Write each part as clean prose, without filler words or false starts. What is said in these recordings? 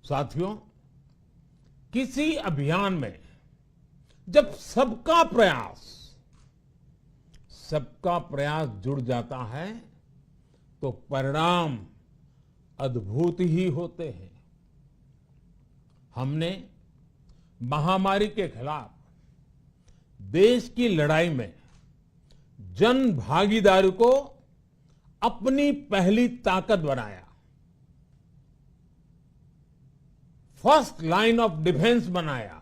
साथियों, किसी अभियान में जब सबका प्रयास जुड़ जाता है तो परिणाम अद्भुत ही होते हैं। हमने महामारी के खिलाफ देश की लड़ाई में जन भागीदारी को अपनी पहली ताकत बनाया, फर्स्ट लाइन ऑफ डिफेंस बनाया।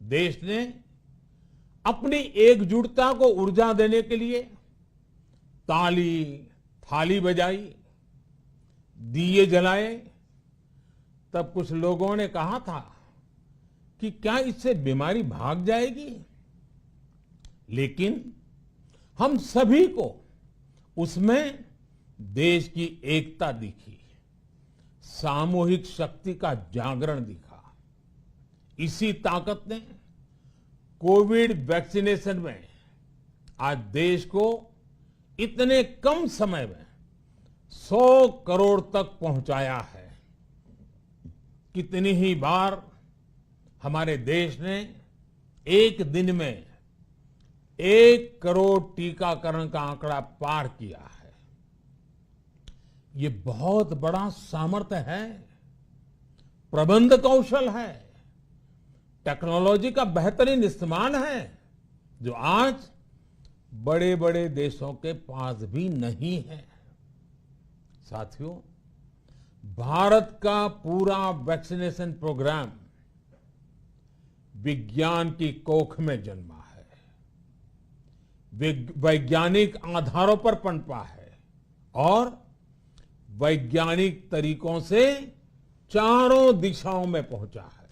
देश ने अपनी एकजुटता को ऊर्जा देने के लिए ताली थाली बजाई, दिए जलाए। तब कुछ लोगों ने कहा था कि क्या इससे बीमारी भाग जाएगी, लेकिन हम सभी को उसमें देश की एकता दिखी, सामूहिक शक्ति का जागरण दिखा। इसी ताकत ने कोविड वैक्सीनेशन में आज देश को इतने कम समय में 100 करोड़ तक पहुंचाया है। कितनी ही बार हमारे देश ने एक दिन में 1 करोड़ टीकाकरण का आंकड़ा पार किया है। ये बहुत बड़ा सामर्थ्य है, प्रबंध कौशल है, टेक्नोलॉजी का बेहतरीन इस्तेमाल है, जो आज बड़े बड़े देशों के पास भी नहीं है। साथियों, भारत का पूरा वैक्सीनेशन प्रोग्राम विज्ञान की कोख में जन्मा है, वैज्ञानिक आधारों पर पनपा है और वैज्ञानिक तरीकों से चारों दिशाओं में पहुंचा है।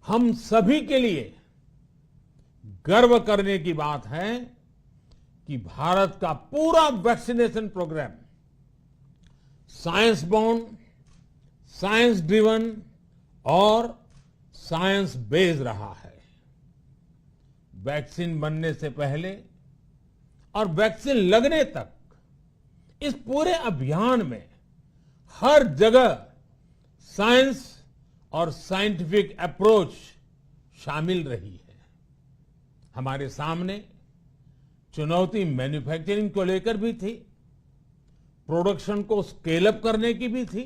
हम सभी के लिए गर्व करने की बात है कि भारत का पूरा vaccination programme science bound, science driven और साइंस बेस्ड रहा है। वैक्सीन बनने से पहले और वैक्सीन लगने तक इस पूरे अभियान में हर जगह साइंस और साइंटिफिक अप्रोच शामिल रही है। हमारे सामने चुनौती मैन्युफैक्चरिंग को लेकर भी थी, प्रोडक्शन को स्केल अप करने की भी थी।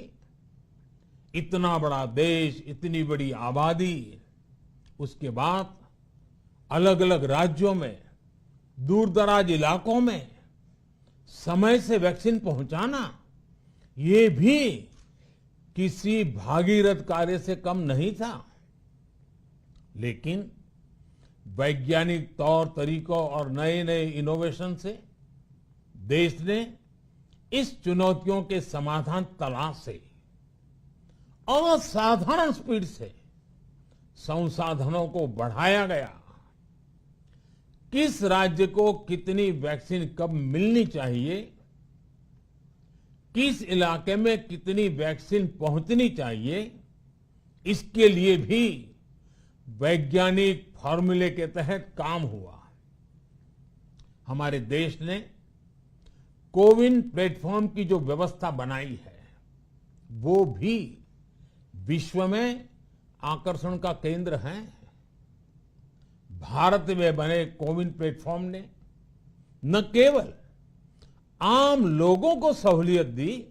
इतना बड़ा देश, इतनी बड़ी आबादी, उसके बाद अलग अलग राज्यों में, दूर दराज इलाकों में समय से वैक्सीन पहुंचाना, ये भी किसी भागीरथ कार्य से कम नहीं था। लेकिन वैज्ञानिक तौर तरीकों और नए नए इनोवेशन से देश ने इस चुनौतियों के समाधान तलाशे असाधारण स्पीड से संसाधनों को बढ़ाया गया। किस राज्य को कितनी वैक्सीन कब मिलनी चाहिए, किस इलाके में कितनी वैक्सीन पहुंचनी चाहिए, इसके लिए भी वैज्ञानिक फॉर्मूले के तहत काम हुआ। हमारे देश ने कोविन प्लेटफॉर्म की जो व्यवस्था बनाई है, वो भी विश्व में आकर्षण का केंद्र है। भारत में बने कोविन प्लेटफॉर्म ने न केवल आम लोगों को सहूलियत दी,